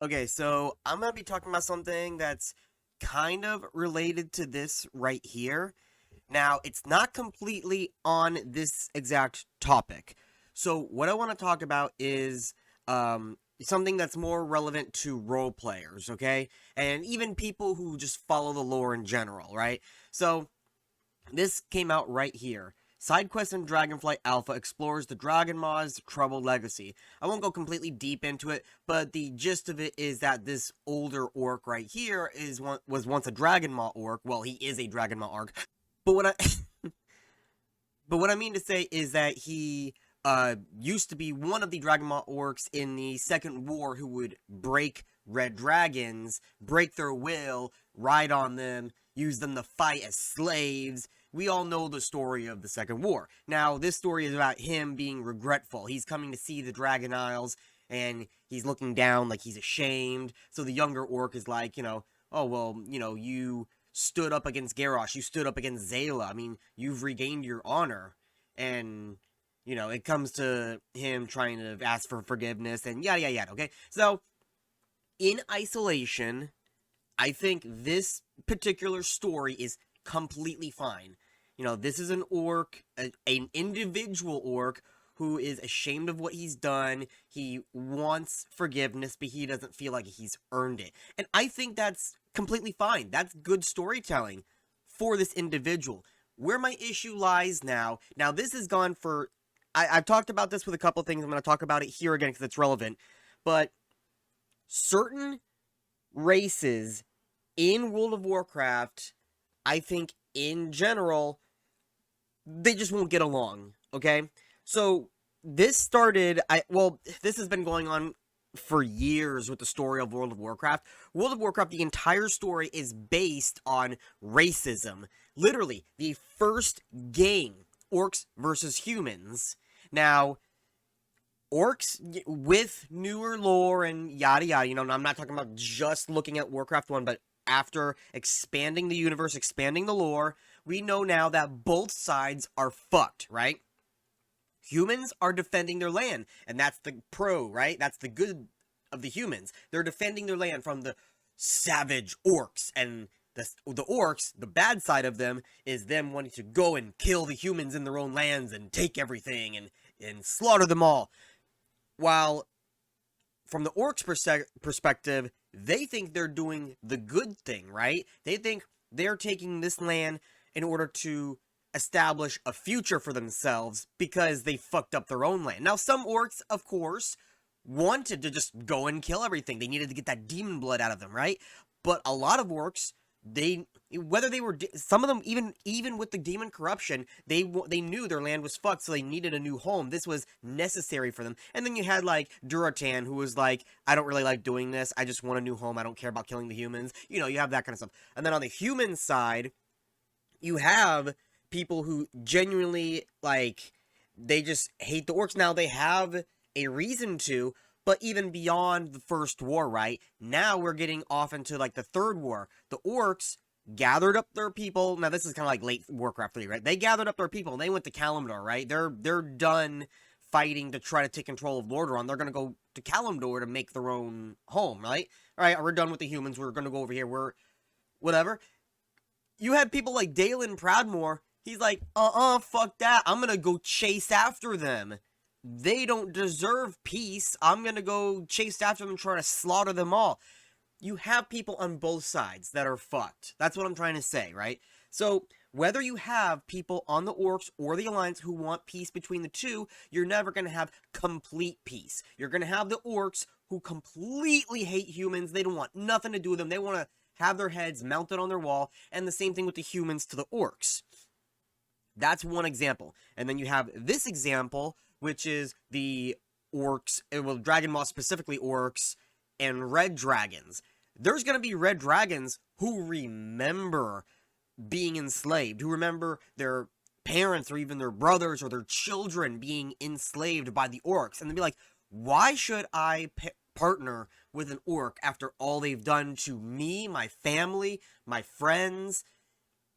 Okay, so I'm going to be talking about something that's kind of related to this right here. Now, it's not completely on this exact topic. So, what I want to talk about is something that's more relevant to role players, okay? And even people who just follow the lore in general, right? So, this came out right here. Side quest in Dragonflight Alpha explores the Dragon Maws' troubled legacy. I won't go completely deep into it, but the gist of it is that this older orc right here was once a Dragon Maw orc. Well, he is a Dragon Maw orc. But what I but what I mean to say is that he used to be one of the Dragon Maw orcs in the Second War who would break red dragons, break their will, ride on them, use them to fight as slaves. We all know the story of the Second War. Now, this story is about him being regretful. He's coming to see the Dragon Isles, and he's looking down like he's ashamed. So the younger orc is like, oh, well, you stood up against Garrosh, you stood up against Zayla. I mean, you've regained your honor. And, it comes to him trying to ask for forgiveness and yada, yada, yada, okay? So, in isolation, I think this particular story is completely fine. This is an orc, an individual orc who is ashamed of what he's done. He wants forgiveness, but he doesn't feel like he's earned it. And I think that's completely fine. That's good storytelling for this individual. Where my issue lies now this has gone for, I've talked about this with a couple things. I'm going to talk about it here again because it's relevant. But certain races in World of Warcraft, I think in general, they just won't get along, okay? So, this started, this has been going on for years with the story of World of Warcraft. World of Warcraft, the entire story is based on racism. Literally, the first game, orcs versus humans. Now, orcs with newer lore and yada yada, I'm not talking about just looking at Warcraft 1, but after expanding the universe, expanding the lore, we know now that both sides are fucked, right? Humans are defending their land, and that's the pro, right? That's the good of the humans. They're defending their land from the savage orcs, and the orcs, the bad side of them, is them wanting to go and kill the humans in their own lands and take everything and slaughter them all. While from the orcs' perspective, they think they're doing the good thing, right? They think they're taking this land in order to establish a future for themselves because they fucked up their own land. Now, some orcs, of course, wanted to just go and kill everything. They needed to get that demon blood out of them, right? But a lot of orcs, some of them, even with the demon corruption, they knew their land was fucked, so they needed a new home. This was necessary for them. And then you had, like, Duratan, who was like, I don't really like doing this, I just want a new home, I don't care about killing the humans. You have that kind of stuff. And then on the human side, you have people who genuinely, like, they just hate the orcs. Now, they have a reason to, but even beyond the First War, right? Now we're getting off into, like, the Third War. The orcs gathered up their people. Now, this is kind of like late Warcraft 3, right? They gathered up their people, and they went to Kalimdor, right? They're done fighting to try to take control of Lordaeron. They're going to go to Kalimdor to make their own home, right? All right, we're done with the humans. We're going to go over here. Whatever. You had people like Dalen Proudmoore. He's like, fuck that. I'm going to go chase after them. They don't deserve peace. I'm going to go chase after them and try to slaughter them all. You have people on both sides that are fucked. That's what I'm trying to say, right? So, whether you have people on the Orcs or the Alliance who want peace between the two, you're never going to have complete peace. You're going to have the Orcs who completely hate humans. They don't want nothing to do with them. They want to have their heads mounted on their wall. And the same thing with the humans to the Orcs. That's one example. And then you have this example, which is the orcs, well, Dragon Maw specifically orcs, and red dragons. There's going to be red dragons who remember being enslaved, who remember their parents or even their brothers or their children being enslaved by the orcs. And they'll be like, why should I partner with an orc after all they've done to me, my family, my friends?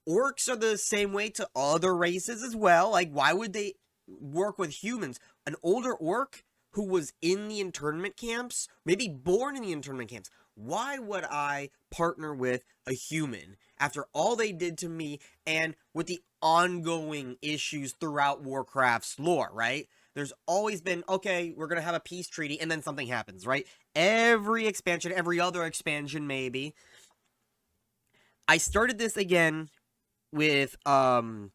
Orcs are the same way to other races as well. Like, why would they work with humans? An older orc who was in the internment camps, maybe born in the internment camps. Why would I partner with a human after all they did to me and with the ongoing issues throughout Warcraft's lore, right? There's always been, okay, we're going to have a peace treaty, and then something happens, right? Every expansion, every other expansion, maybe. I started this again with the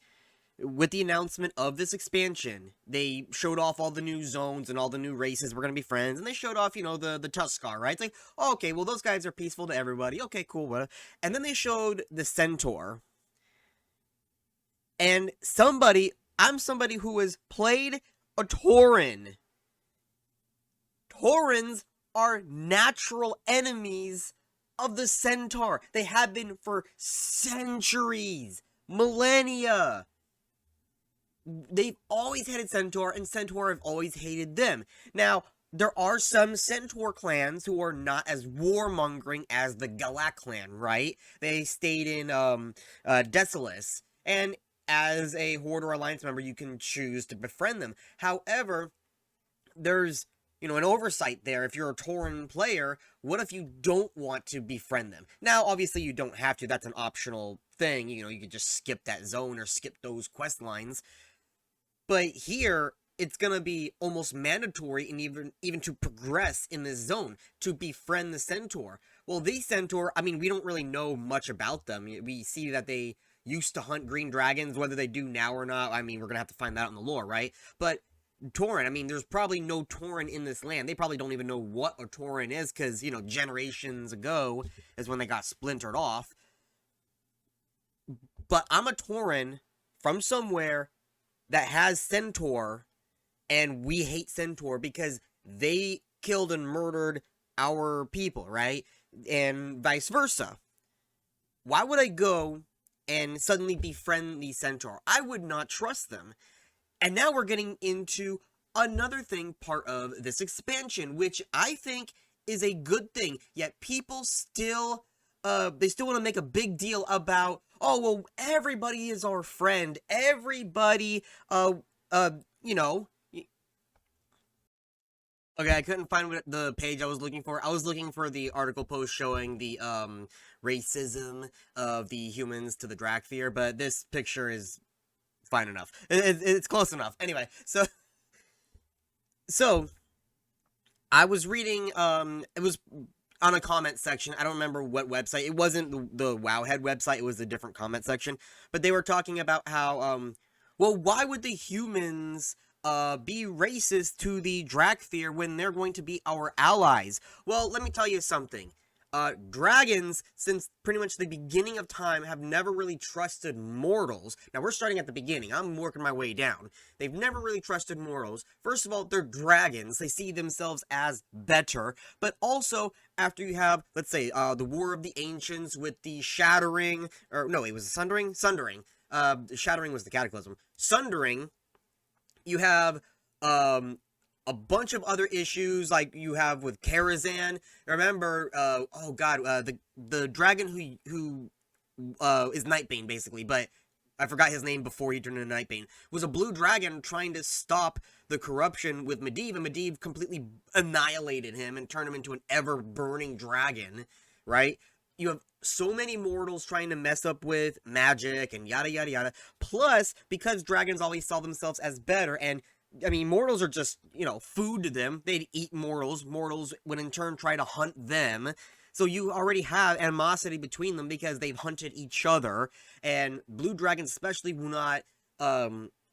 announcement of this expansion. They showed off all the new zones and all the new races were going to be friends, and they showed off, you know, the Tuskar, right? It's like, oh, okay, well, those guys are peaceful to everybody. Okay, cool, whatever. And then they showed the Centaur. And I'm somebody who has played a Tauren. Taurens are natural enemies of the Centaur. They have been for centuries, millennia. They've always hated Centaur, and Centaur have always hated them. Now, there are some Centaur clans who are not as warmongering as the Galak clan, right? They stayed in Desolace, and as a Horde or Alliance member, you can choose to befriend them. However, there's, you know, an oversight there. If you're a Tauren player, what if you don't want to befriend them? Now, obviously, you don't have to. That's an optional thing. You know, you could just skip that zone or skip those quest lines. But here, it's going to be almost mandatory and even to progress in this zone, to befriend the Centaur. Well, these Centaur, I mean, we don't really know much about them. We see that they used to hunt green dragons, whether they do now or not. I mean, we're going to have to find that out in the lore, right? But Tauren, I mean, there's probably no Tauren in this land. They probably don't even know what a Tauren is, because, you know, generations ago is when they got splintered off. But I'm a Tauren from somewhere that has Centaur, and we hate Centaur because they killed and murdered our people, right? And vice versa. Why would I go and suddenly befriend the Centaur? I would not trust them. And now we're getting into another thing, part of this expansion, which I think is a good thing. Yet people still, they still want to make a big deal about, oh, well, everybody is our friend. Everybody, you know. Okay, I couldn't find the page I was looking for. I was looking for the article post showing the, racism of the humans to the Drakthir, but this picture is fine enough. It's close enough. Anyway, so I was reading, it was on a comment section. I don't remember what website. It wasn't the Wowhead website. It was a different comment section. But they were talking about how, well, why would the humans be racist to the Drakthir when they're going to be our allies? Well, let me tell you something. Dragons, since pretty much the beginning of time, have never really trusted mortals. Now, we're starting at the beginning. I'm working my way down. They've never really trusted mortals. First of all, they're dragons. They see themselves as better. But also, after you have, let's say, the War of the Ancients with the Shattering, or no, it was Sundering? Sundering. Shattering was the Cataclysm. Sundering, you have, a bunch of other issues like you have with Karazhan. Remember, oh god, the dragon who is Nightbane basically, but I forgot his name before he turned into Nightbane, was a blue dragon trying to stop the corruption with Medivh, and Medivh completely annihilated him and turned him into an ever-burning dragon, right? You have so many mortals trying to mess up with magic and yada yada yada. Plus, because dragons always saw themselves as better, and I mean, mortals are just, you know, food to them. They'd eat mortals. Mortals would in turn try to hunt them. So you already have animosity between them because they've hunted each other. And blue dragons especially will not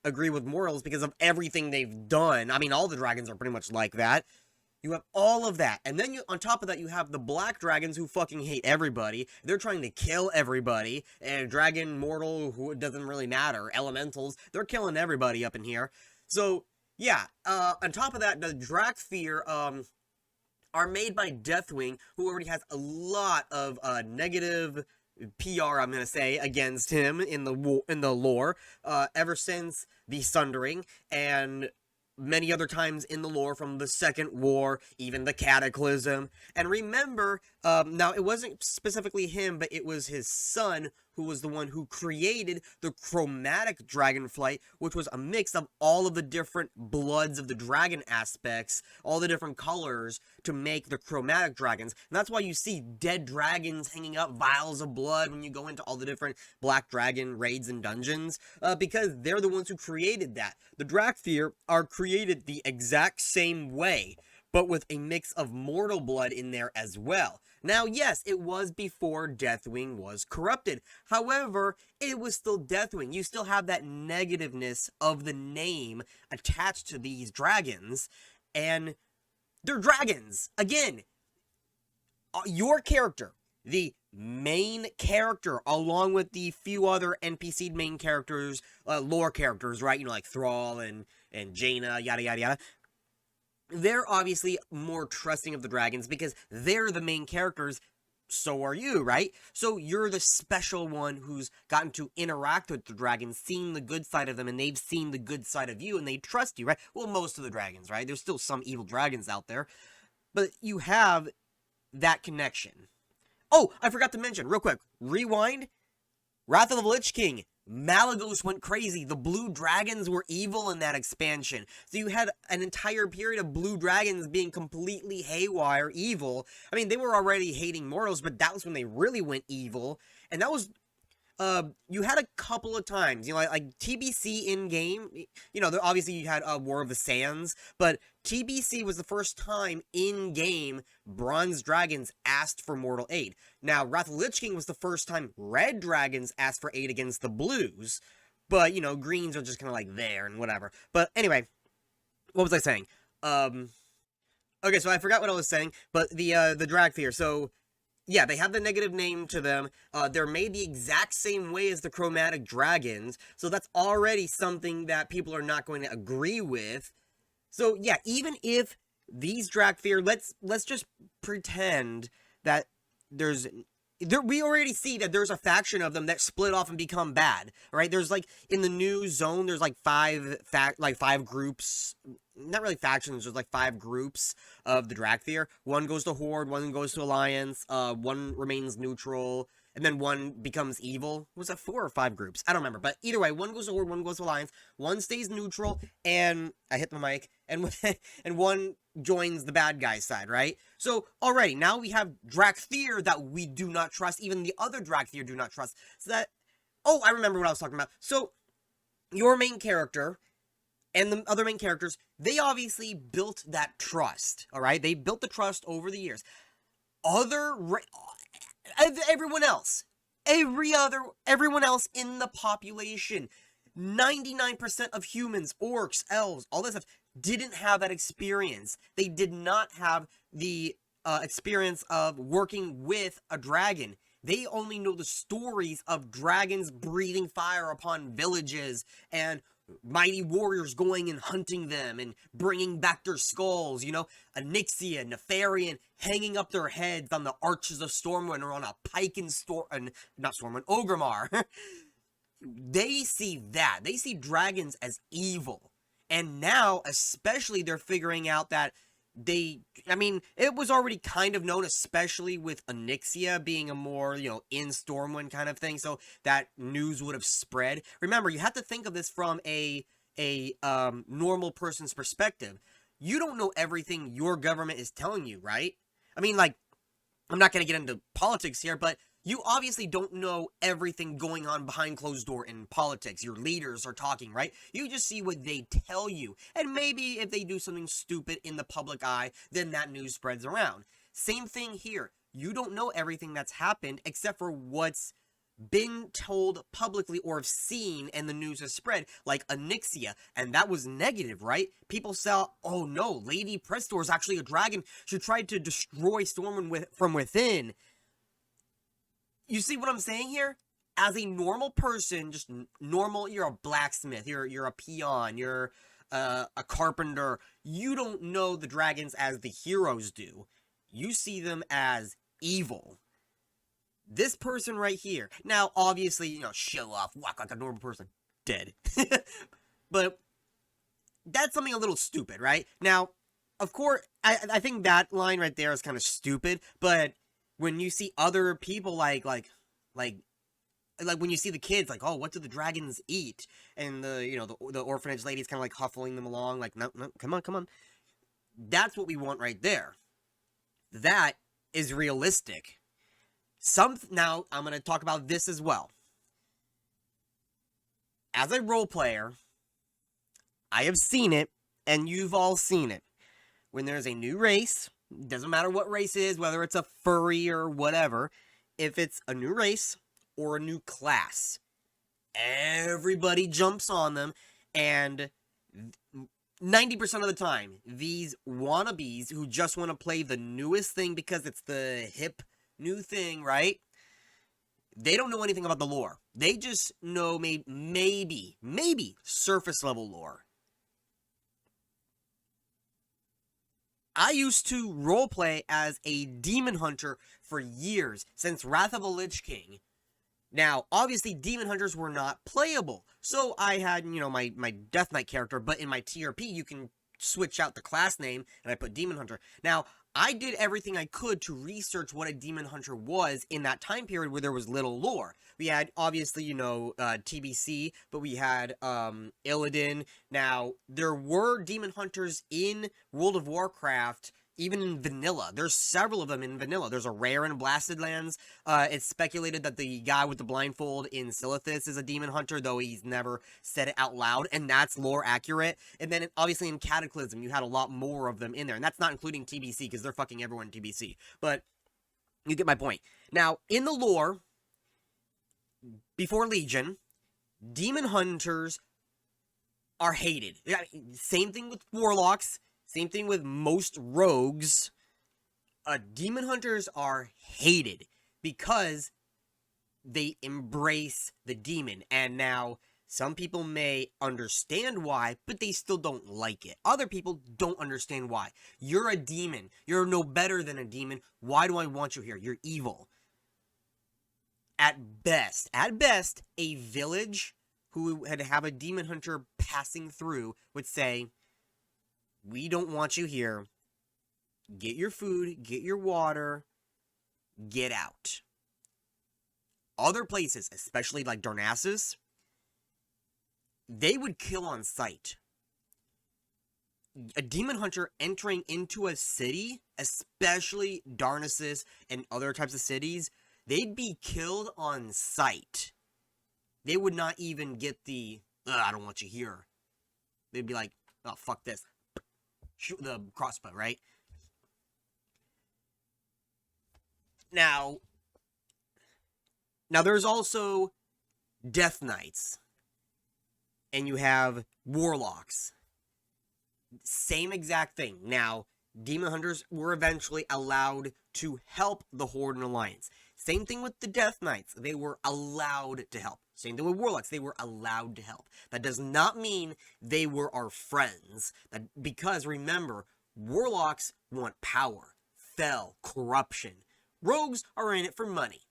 agree with mortals because of everything they've done. I mean, all the dragons are pretty much like that. You have all of that. And then on top of that, you have the black dragons who fucking hate everybody. They're trying to kill everybody. And dragon, mortal, who it doesn't really matter. Elementals, they're killing everybody up in here. So, yeah, on top of that, the Drakthir, are made by Deathwing, who already has a lot of, negative PR, I'm gonna say, against him in the lore, ever since the Sundering, and many other times in the lore from the Second War, even the Cataclysm. And remember, now, it wasn't specifically him, but it was his son who was the one who created the chromatic dragonflight, which was a mix of all of the different bloods of the dragon aspects, all the different colors to make the chromatic dragons. And that's why you see dead dragons hanging up vials of blood when you go into all the different black dragon raids and dungeons, because they're the ones who created that. The Drakthir are created the exact same way, but with a mix of mortal blood in there as well. Now, yes, it was before Deathwing was corrupted. However, it was still Deathwing. You still have that negativeness of the name attached to these dragons, and they're dragons. Again, your character, the main character, along with the few other NPC main characters, lore characters, right? You know, like Thrall and Jaina, yada, yada, yada. They're obviously more trusting of the dragons because they're the main characters. So are you, right? So you're the special one who's gotten to interact with the dragons, seen the good side of them, and they've seen the good side of you, and they trust you, right? Well, most of the dragons, right? There's still some evil dragons out there, but you have that connection. Oh, I forgot to mention, real quick, rewind, Wrath of the Lich King. Malagos went crazy. The blue dragons were evil in that expansion. So you had an entire period of blue dragons being completely haywire evil. I mean, they were already hating mortals, but that was when they really went evil. And that was, you had a couple of times, you know, like TBC in-game, you know, obviously you had War of the Sands, but TBC was the first time in-game Bronze Dragons asked for mortal aid. Now, Wrath of the Lich King was the first time Red Dragons asked for aid against the Blues, but, you know, Greens are just kind of like there and whatever. But anyway, what was I saying? Okay, so I forgot what I was saying, but the Drakthir, so yeah, they have the negative name to them. They're made the exact same way as the chromatic dragons, so that's already something that people are not going to agree with. So yeah, even if these Drakthir, let's just pretend that we already see that there's a faction of them that split off and become bad, right? There's like in the new zone, there's like five groups, not really factions, there's like 5 groups of the Drakthir. One goes to Horde, one goes to Alliance, one remains neutral, and then one becomes evil. Was that 4 or 5 groups? I don't remember, but either way, one goes to Horde, one goes to Alliance, one stays neutral, and I hit the mic, and and one joins the bad guy's side, right? So, already, now we have Drakthir that we do not trust, even the other Drakthir do not trust. So that, oh, I remember what I was talking about. So, your main character and the other main characters, they obviously built that trust, alright? They built the trust over the years. Everyone else, everyone else in the population, 99% of humans, orcs, elves, all this stuff, didn't have that experience. They did not have the experience of working with a dragon. They only know the stories of dragons breathing fire upon villages and mighty warriors going and hunting them and bringing back their skulls, you know, Onyxia, Nefarian, hanging up their heads on the arches of Stormwind or on a pike in Orgrimmar. They see that. They see dragons as evil. And now, especially, they're figuring out that it was already kind of known, especially with Onyxia being a more, you know, in Stormwind kind of thing, so that news would have spread. Remember, you have to think of this from a normal person's perspective. You don't know everything your government is telling you, right? I mean, like, I'm not going to get into politics here, but you obviously don't know everything going on behind closed door in politics. Your leaders are talking, right? You just see what they tell you. And maybe if they do something stupid in the public eye, then that news spreads around. Same thing here. You don't know everything that's happened except for what's been told publicly or have seen and the news has spread, like Onyxia, and that was negative, right? People saw, oh no, Lady Prestor is actually a dragon. She tried to destroy Stormwind from within. You see what I'm saying here? As a normal person, just normal, you're a blacksmith, you're a peon, you're a carpenter, you don't know the dragons as the heroes do. You see them as evil. This person right here, now obviously, you know, show off, walk like a normal person, dead. But that's something a little stupid, right? Now, of course, I think that line right there is kind of stupid, but when you see other people like like when you see the kids, like, oh, what do the dragons eat? And the orphanage lady's kind of like huffling them along, like, no, no, come on, come on. That's what we want right there. That is realistic. Now, I'm going to talk about this as well. As a role player, I have seen it, and you've all seen it. When there's a new race, doesn't matter what race it is, whether it's a furry or whatever, if it's a new race or a new class, everybody jumps on them, and 90% of the time, these wannabes who just want to play the newest thing because it's the hip new thing, right? They don't know anything about the lore. They just know maybe surface level lore. I used to roleplay as a demon hunter for years, since Wrath of the Lich King. Now, obviously, demon hunters were not playable, so I had, my Death Knight character, but in my TRP, you can switch out the class name, and I put demon hunter. Now, I did everything I could to research what a demon hunter was in that time period where there was little lore. We had, obviously, TBC, but we had Illidan. Now, there were demon hunters in World of Warcraft, even in vanilla. There's several of them in vanilla. There's a rare in Blasted Lands. It's speculated that the guy with the blindfold in Silithus is a demon hunter, though he's never said it out loud, and that's lore accurate. And then, obviously, in Cataclysm, you had a lot more of them in there, and that's not including TBC, because they're fucking everyone in TBC. But, you get my point. Now, in the lore, before Legion, demon hunters are hated. Same thing with warlocks. Same thing with most rogues. Demon hunters are hated because they embrace the demon. And now, some people may understand why, but they still don't like it. Other people don't understand why. You're a demon. You're no better than a demon. Why do I want you here? You're evil. At best, a village who had have a demon hunter passing through would say, we don't want you here. Get your food, get your water, get out. Other places, especially like Darnassus, they would kill on sight. A demon hunter entering into a city, especially Darnassus and other types of cities, they'd be killed on sight. They would not even get the, I don't want you here. They'd be like, oh, fuck this. Shoot the crossbow, right? Now there's also Death Knights. And you have Warlocks. Same exact thing. Now, Demon Hunters were eventually allowed to help the Horde and Alliance. Same thing with the Death Knights. They were allowed to help. Same thing with Warlocks. They were allowed to help. That does not mean they were our friends. Because, remember, Warlocks want power, fel, corruption. Rogues are in it for money.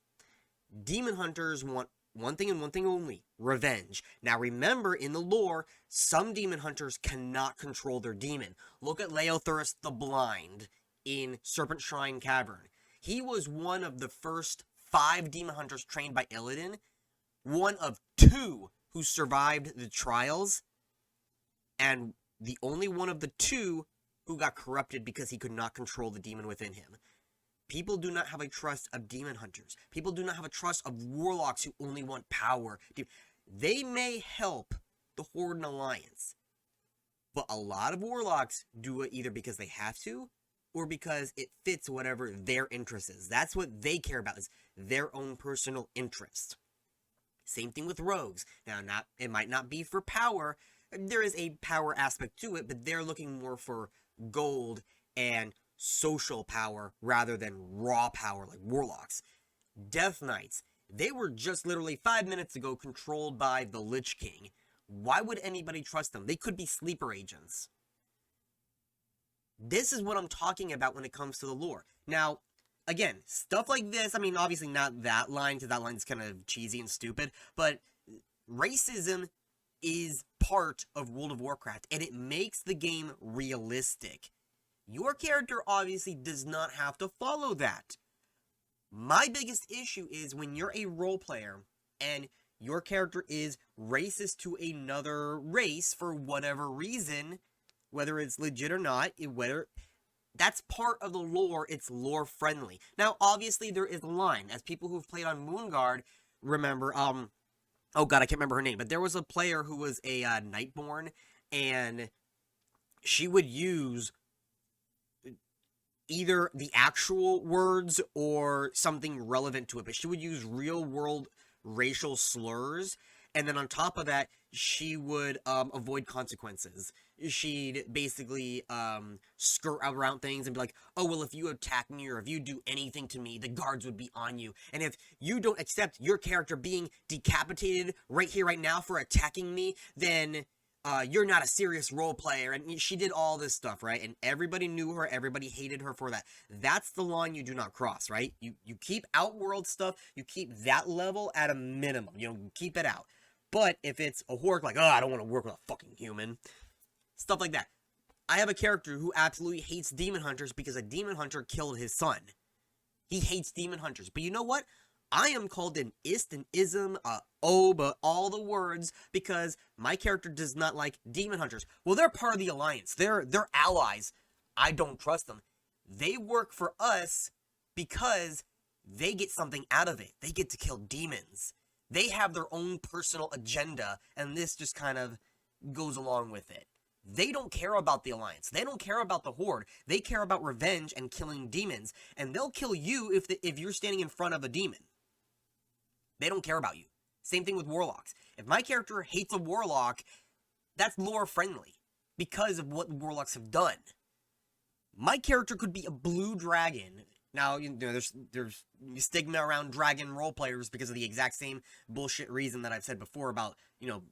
Demon Hunters want one thing and one thing only, revenge. Now remember, in the lore, some demon hunters cannot control their demon. Look at Leothurus the Blind in Serpent Shrine Cavern. He was one of the first 5 demon hunters trained by Illidan, one of 2 who survived the trials, and the only one of the 2 who got corrupted because he could not control the demon within him. People do not have a trust of demon hunters. People do not have a trust of warlocks who only want power. They may help the Horde and Alliance, but a lot of warlocks do it either because they have to, or because it fits whatever their interest is. That's what they care about, is their own personal interest. Same thing with rogues. Now, it might not be for power. There is a power aspect to it, but they're looking more for gold and social power rather than raw power like warlocks. Death Knights, they were just literally 5 minutes ago controlled by the Lich King. Why would anybody trust them? They could be sleeper agents. This is what I'm talking about when it comes to the lore. Now, again, stuff like this, I mean, obviously not that line, because that line's kind of cheesy and stupid, but racism is part of World of Warcraft, and it makes the game realistic. Your character obviously does not have to follow that. My biggest issue is when you're a role player and your character is racist to another race for whatever reason, whether it's legit or not, that's part of the lore. It's lore friendly. Now, obviously, there is a line. As people who've played on Moonguard remember, oh god, I can't remember her name, but there was a player who was a Nightborn, and she would use either the actual words or something relevant to it, but she would use real world racial slurs, and then on top of that, she would avoid consequences. She'd basically skirt around things and be like, oh, well, if you attack me or if you do anything to me, the guards would be on you. And if you don't accept your character being decapitated right here, right now for attacking me, then you're not a serious role player. And she did all this stuff, right? And everybody knew her. Everybody hated her for that. That's the line you do not cross, right? You keep outworld stuff. You keep that level at a minimum. You know, keep it out. But if it's a Orc, like, oh, I don't want to work with a fucking human. Stuff like that. I have a character who absolutely hates demon hunters because a demon hunter killed his son. He hates demon hunters. But you know what? I am called an ist, an ism, but all the words because my character does not like demon hunters. Well, they're part of the alliance. They're allies. I don't trust them. They work for us because they get something out of it. They get to kill demons. They have their own personal agenda, and this just kind of goes along with it. They don't care about the alliance. They don't care about the horde. They care about revenge and killing demons, and they'll kill you if you're standing in front of a demon. They don't care about you. Same thing with warlocks. If my character hates a warlock, that's lore friendly because of what warlocks have done. My character could be a blue dragon. Now, you know, there's stigma around dragon role players because of the exact same bullshit reason that I've said before about, you know,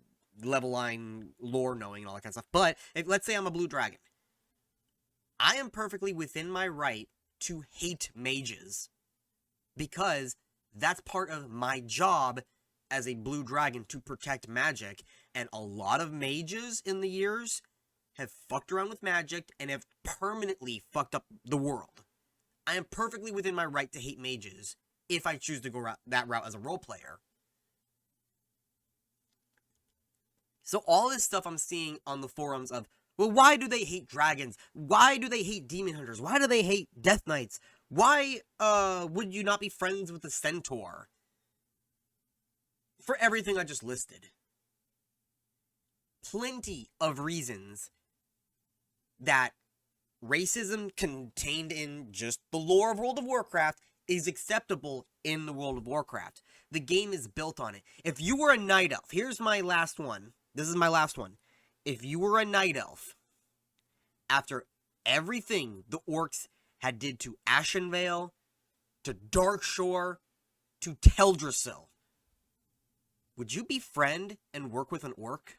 level line lore knowing and all that kind of stuff. But let's say I'm a blue dragon. I am perfectly within my right to hate mages because that's part of my job as a blue dragon to protect magic. And a lot of mages in the years have fucked around with magic and have permanently fucked up the world. I am perfectly within my right to hate mages if I choose to go that route as a role player. So all this stuff I'm seeing on the forums of, well, why do they hate dragons? Why do they hate demon hunters? Why do they hate death knights? Why would you not be friends with the centaur? For everything I just listed. Plenty of reasons that racism contained in just the lore of World of Warcraft is acceptable in the World of Warcraft. The game is built on it. If you were a night elf, here's my last one. This is my last one. If you were a night elf, after everything the Orcs had did to Ashenvale, to Darkshore, to Teldrassil, would you befriend and work with an Orc?